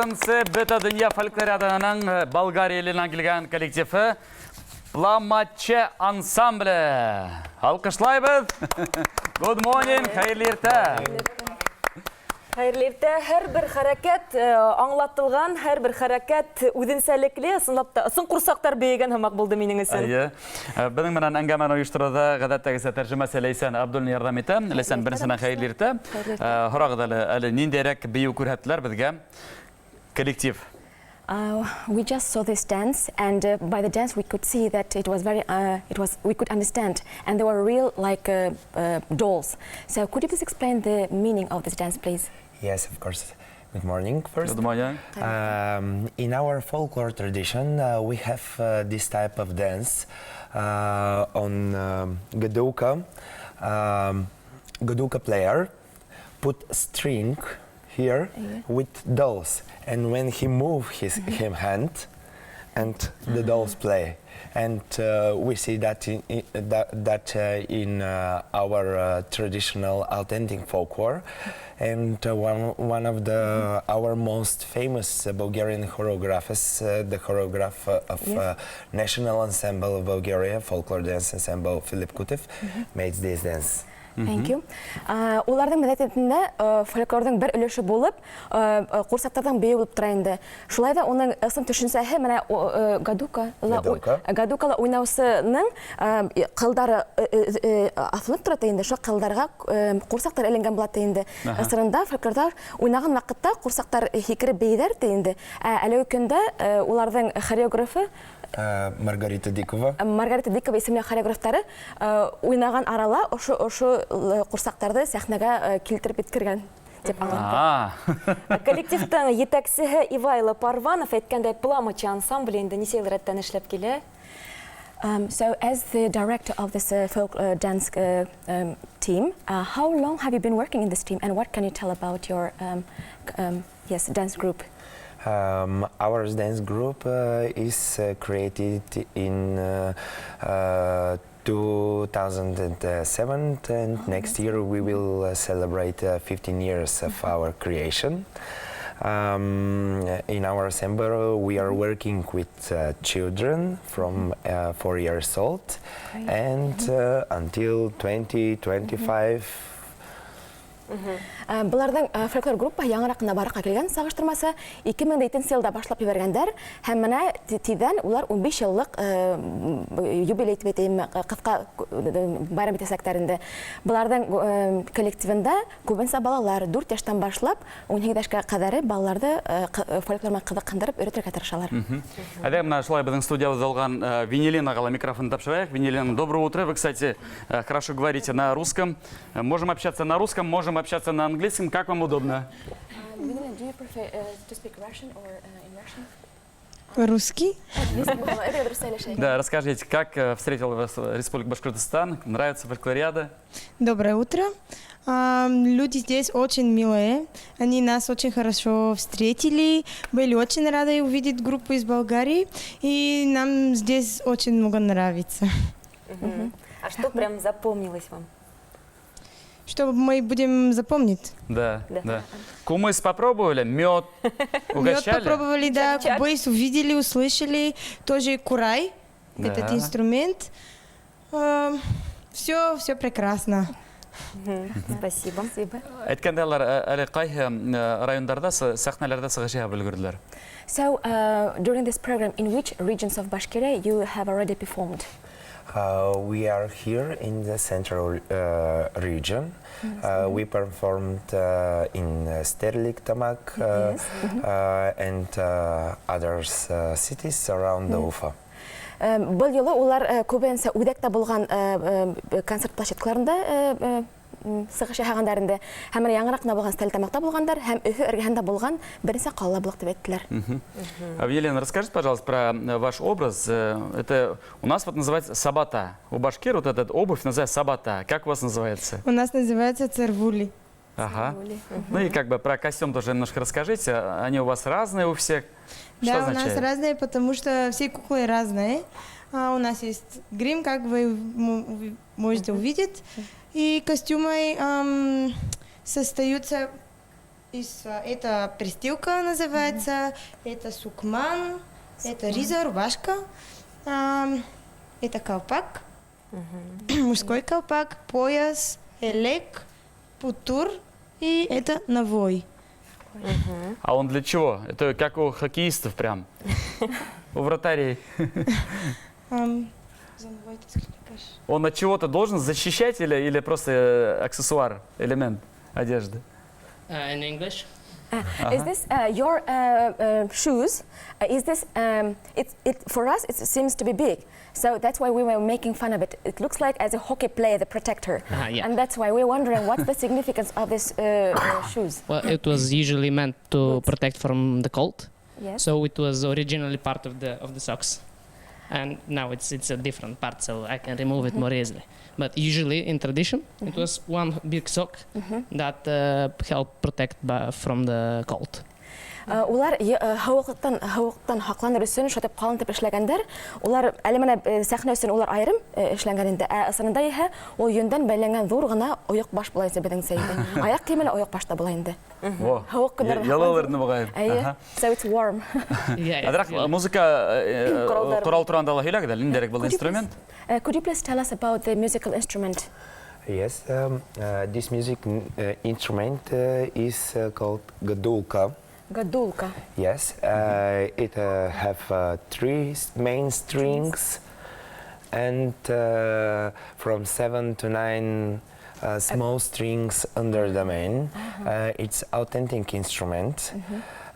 Екінші Бета Дүния фольклориаданың Болгариялынан келген коллективі Пламатче ансамблі. Алқышлайбыз. Good morning, хайырлы ерте. Хайырлы ерте, һәр бір харакет аңлатылған, һәр бір харакет үзенчәлекле, сын курсактар бейген һәммәк булды минең өчен. Безнең менән әңгәмәне оештыруда гадәттәгесә тәрҗемәче Ләйсән Абдуллин ярдәм итә. Ләйсән, беренчедән хайырлы ерте. Һорагыз әле ниндирәк бию күрһәттеләр безгә коллектив? We just saw this dance, and by the dance we could see that we could understand, and they were real like dolls. So could you please explain the meaning of this dance, please? Yes, of course. Good morning first. Good morning. In our folklore tradition, we have this type of dance on Gadouka. Gadouka player put string here with dolls, and when he move his hand, and the dolls play, and we see that in our traditional authentic folklore, and one of our most famous Bulgarian choreographers, the choreographer of National Ensemble of Bulgaria, Folklore Dance Ensemble, Philip Kutev, made this dance. Thank you. Улардың мәдәниетендә фольклорның бер өлеше булып, курсактардан бию булып тора инде. Шулай да оның ысым төшенсәһе менә гадукала уйнаусының кылдары асылып тора инде. Шул кылдарга курсактар эленгән була инде. Ысырында фольклорда уйнаган вакытта курсактар хикереп бейдер инде. Әлеге көндә уларның хореографы Маргарита Дикова. Маргарита Дикова исемле хореографтары уйнаган арала ошо курсактарды сәхнәгә килтереп иткергән дип аңлаттым. Коллективтың етәкчесе Ивайло Парванов әйткәндәй, Пламатче ансамбле инде ничә ел рәттән эшләп килә. So as the director of this folk dance team, how long have you been working in this team, and what can you tell about your dance group? Our dance group is created in 2007, and next year we will celebrate 15 years of our creation. In our ensemble we are working with children from 4 years old and until 20-25. Буларның фольклор группа яңарак кына баракка килгән, сагыштырмаса 2002 елда башлап ибәргәннәр, һәм менә тиздән улар 15 еллык юбилей итеп әйтәм, кыска байрам итәсәкләрендә. Буларның коллективында күбенсә балалар 4 яшьтән башлап 12 яшькә кадәр балаларды фольклорга кызыксындырып өйрәтергә тырышалар. Әдә менә шулай безнең студиябызда алган Венелина гала микрофон тапшырайык. Венелина, доброе утро. Вы, кстати, хорошо говорите на русском. Можем общаться на русском, можем общаться на английском, как вам удобно? Do you prefer to speak Russian or in Russian? Русский? Да, расскажите, как встретила вас Республика Башкортостан? Нравится фольклориада? Доброе утро. Люди здесь очень милые. Они нас очень хорошо встретили. Были очень рады увидеть группу из Болгарии. И нам здесь очень много нравится. А что прям запомнилось вам? Что мы будем запомнить? Да. Кумыс попробовали? Мед угощали? Мед попробовали, да. Кубыс увидели, услышали. Тоже курай, этот инструмент. Все прекрасно. Спасибо. Әйткәндәләр, әле кайсы районнарда, сәхнәләрдә сыгышыга белгерделәр? So during this program, in which regions of Bashkiria you have already performed? We are here in the central region. We performed in Sterlik, Tamak, and other cities around Ufa. Бұл елы олар көбінесе үдәктә булган концерт площадкаларында сыгышы хагындарында һәм яңаракна булган Стәлтамакта булгандар һәм Өфе эргәһендә булган беренче калла булып дип әйттеләр. Елена, расскажите, пожалуйста, про ваш образ. Это у нас вот называется сабата. У башкир вот эта обувь называется сабата. Как у вас называется? У нас называется цервули. Ага. Ну и как бы про костюм тоже немножко расскажите. Они у вас разные у всех. Что Да, означает? у нас разные, потому что все куклы разные. У нас есть грим, как вы можете увидеть. И костюмы состоятся Это пристилка называется, это сукман, это риза, рубашка, это колпак, мужской колпак, пояс, элек, путур и это навой. А он для чего? Это как у хоккеистов прям. У вратарей. Он от чего-то должен защищать или просто аксессуар, элемент одежды? In English? Is this your shoes? Is this for us? It seems to be big, so that's why we were making fun of it. It looks like as a hockey player, the protector, Yeah. and that's why we're wondering what's the significance of this shoes. Well, it was usually meant to protect from the cold, Yes. so it was originally part of the socks, and now it's a different part, so I can remove it more easily. But usually in tradition, it was one big sock that helped protect from the cold. Улар һауыктан һакланыр өчен шатып калынтып эшләгәндер. Улар әле менә сәхнә өчен улар айрым эшләнгән инде. Ысынында иһә ул йөндән бәйләнгән зур гына оек баш була инде безнең сәйдә. Аяк киеме оек башта була инде. Во. Һавык көннәрендә Ялаларны бугай. Әйе. So it's warm. Yeah, Адырақ музыка туралы турганда ла һөйләгез әле, ниндирәк был инструмент? Could you please tell us about the musical instrument? Yes, this music instrument is called gadulka. Gadulka. Yes, it have three main strings and from 7 to 9 small strings under the main. It's authentic instrument,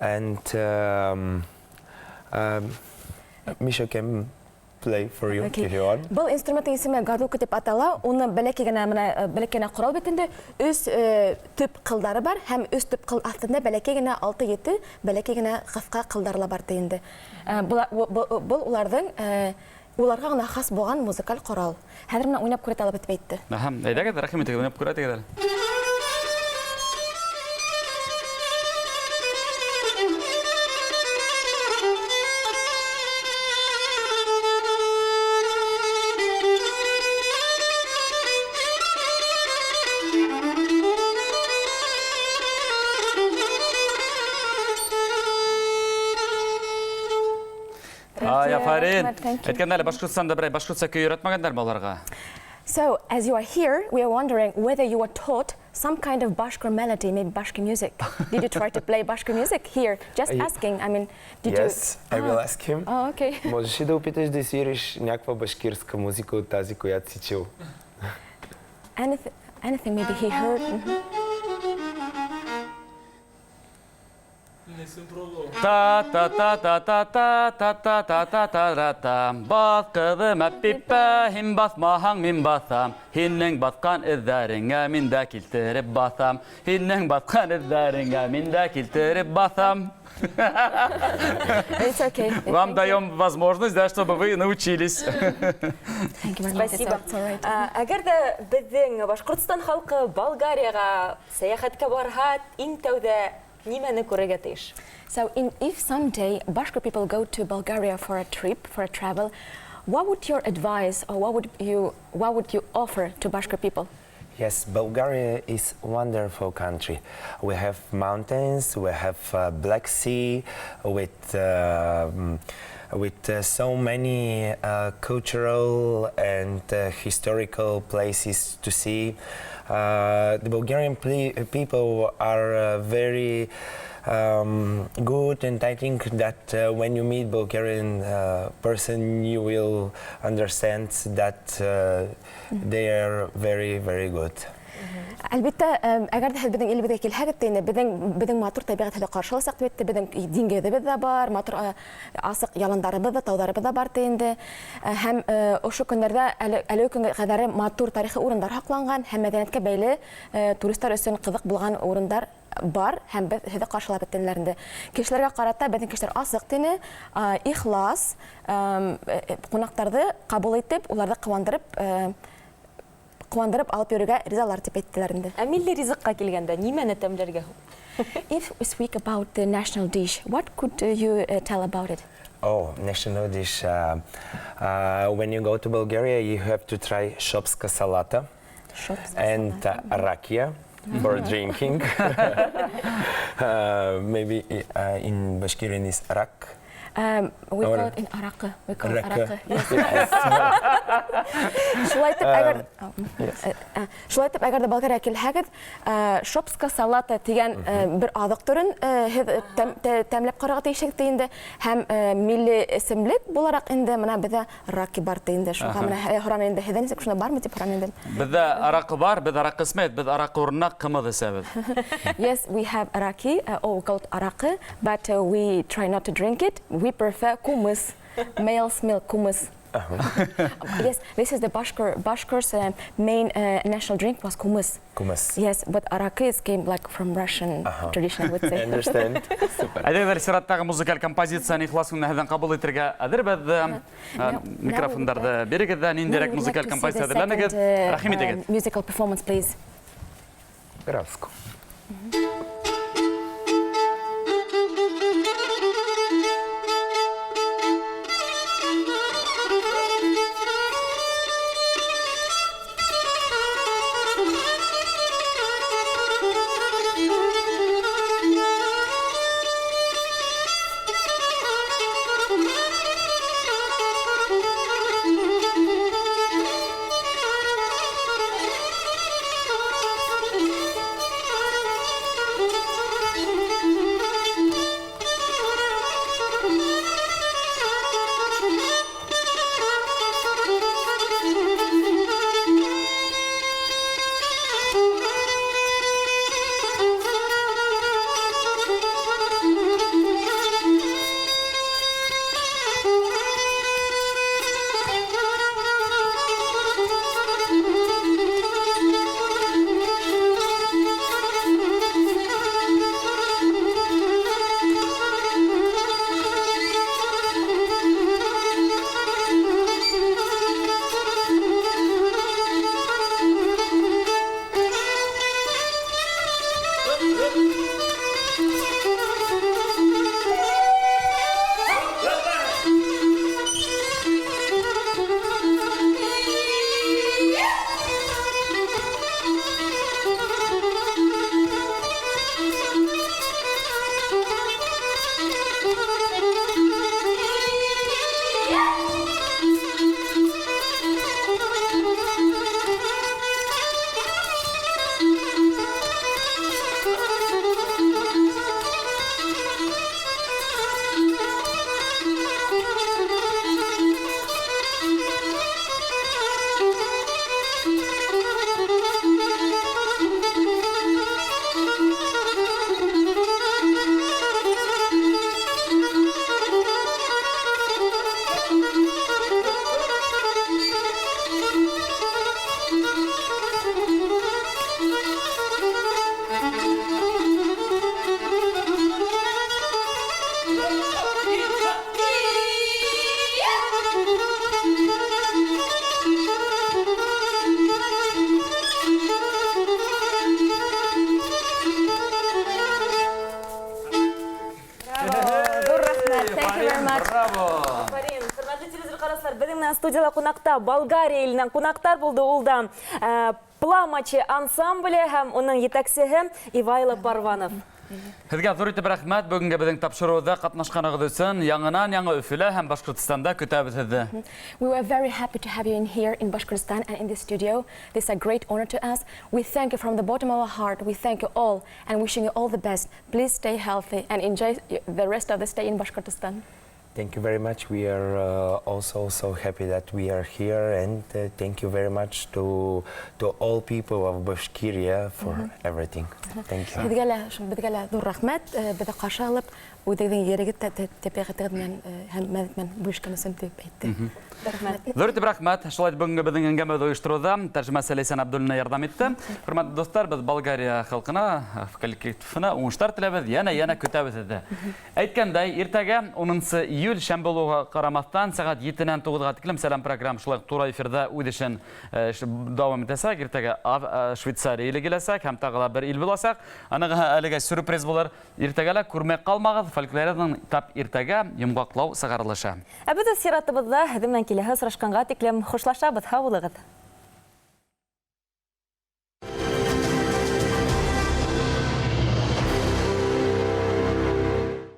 and Misha can play for you Okay. if you want. Бұл инструменттің исеме гадулка дип атала. Уны бәләкәй генә корал бит инде. Үз төп кылдары бар һәм үз төп кыл астында бәләкәй генә 6-7 бәләкәй генә кыска кылдарлар бар инде. Бұл уларга гына хас булган музыкаль корал. Хәзер менә уйнап күрә талап итеп әйтте. Аха, әйдәгез, рәхмәт итегез, уйнап күрәтегез әле. Афарин. Thank you. Әйткәндә әле Башкортстанда берәй башкортча көй өйрәтмәгәннәр балаларга. So, as you are here, we are wondering whether you were taught some kind of Bashkir melody, maybe Bashkir music. Did you try to play Bashkir music here? Just asking. I mean, did Yes, you? I will ask him. Oh, okay. Можеш ли да опиташ да свириш някаква башкирска музика от тази, която си чул? Anything maybe he heard. Та та та та та та та та та та та та Баth кызым әппиппә, һин баҫмаһаң мин баҫам. Һинең баҫҡан эҙҙәреңә мин дә килтереп баҫам. Һинең баҫҡан эҙҙәреңә мин дә килтереп баҫам. It's okay. Вам даем возможность, да, чтобы вы научились. Thank you very much. Спасибо. It's all right. Әгәр дә безнең Башкортстан халкы Болгарияга сәяхәткә барһа, иң тәүдә нимәне күрергә тиеш? So, if someday Bashkir people go to Bulgaria for a trip, for a travel, what would your advice or what would you offer to Bashkir people? Yes, Bulgaria is a wonderful country. We have mountains, we have Black Sea with so many cultural and historical places to see. The Bulgarian people are very good, and I think that when you meet Bulgarian person, you will understand that they are very, very good. Әлбәттә, әгәр дә безнең ил бедәй килһәгез тә, безнең матур табигать һәле каршыласак дип, безнең диңгеҙебез дә бар, матур асык яландарыбыз да, таударыбыз да бар инде. Һәм ошо көннәрдә әле көнгә кадәр матур тарихи урындар һакланган һәм мәдәнияткә бәйле туристлар өчен кызык булган урындар бар һәм без һеҙҙе ҡаршылап беткәннәр инде. Кешеләргә ҡарата беҙҙең кешеләр асыҡ тине, ихлас, ҡунаҡтарҙы ҡабул итеп, уларҙы ҡыуандырып алып йөрөргә ризалар дип әйттеләр инде. Ә милли ризыҡҡа килгәндә нимәне тәмләргә? If we speak about the national dish, what could you tell about it? Oh, national dish. When you go to Bulgaria, you have to try shopska salata and rakia. for drinking. Maybe in Bashkirian is arak. We Or- call it in araqı. We call it Araqı. araqı. Yes. Шулай итеп, әгәр шулай итеп, әгәр дә Болгария килһәгез, шопска салата дигән бер азык төрен тәмләп карарга тиешсез инде. Һәм милли исемлек буларак инде менә бездә раки бар инде. Шуга менә һоран инде. Һәдән исек шуны бармы дип һоран инде. Беҙҙә араҡы бар, беҙ араҡы эсмәйбеҙ, беҙ араҡы урынына ҡымыҙ эсәбеҙ. Yes, we have araki, or we call it araqı, but we try not to drink it. We prefer kumus, male's milk kumus. Yes, this is the Bashkir's main national drink was kumus. Kumas. Yes, but araki came like from Russian tradition, I would I say. understand. Әйҙәгеҙ, сираттағы музыкаль композицияны ихлас күңелдән һеҙҙән ҡабул итергә әҙербеҙ. Микрофондарҙы бирегеҙ ҙә ниндәйерәк музыкаль композиция әҙерләнегеҙ. Рәхим итегеҙ. Musical performance, please. Графско. Студияда қонақта Болгария елінен қонақтар болды. Ол да Пламачи ансамблі һәм оның етәксігі Ивайло Парванов. Һеҙгә ҙур итеп рәхмәт. Бөгөнгә беҙҙең тапшырыуҙа ҡатнашҡанығыҙ өсөн яңынан яңы Өфөлә һәм Башҡортостанда көтәбеҙ һеҙҙе. We were very happy to have you in here in Bashkortostan and in this studio. This is a great honor to us. We thank you from the bottom of our heart. We thank you all and wishing you all the best. Please stay healthy and enjoy the rest of the stay in Bashkortostan. Thank you very much. We are also so happy that we are here, and thank you very much to all people of Bashkiria for everything. Thank you. Беҙгә лә ҙур рәхмәт. Беҙҙе ҡаршы алып, үҙегеҙҙең ерегеҙ тәбиғәтегеҙ менән һәм мәҙәк менән бүлешкән өсөн дип әйтте. Ҙур итеп рәхмәт. Шулай бөгөнгө беҙҙең әңгәмәбеҙҙе ойоштороуҙа тәржемәсе Ләйсән Абдуллина ярҙам итте. Хөрмәтле достар, беҙ Болгария халҡына, коллективына уңыштар теләбеҙ, йәнә көтәбеҙ һеҙҙе. Әйткәндәй, иртәгә 10 июль шәмбе булуға ҡарамаҫтан сәғәт 7-нән 9-ға тиклем сәлам программа шулай тура эфирҙа үҙ эшен дауам итәсәк. Иртәгә Швейцария иле киләсәк һәм тағы ла бер ил буласаҡ. Аныға әлегә сюрприз булыр. Иртәгә лә күрмәй ҡалмағыҙ. Фольклорҙың тап иртәгә йомғаҡлау сығарылышы. Ә беҙ сиратыбыҙҙа һеҙ менән киләһе осрашҡанға тиклем хушлашабыҙ. Һау булығыҙ.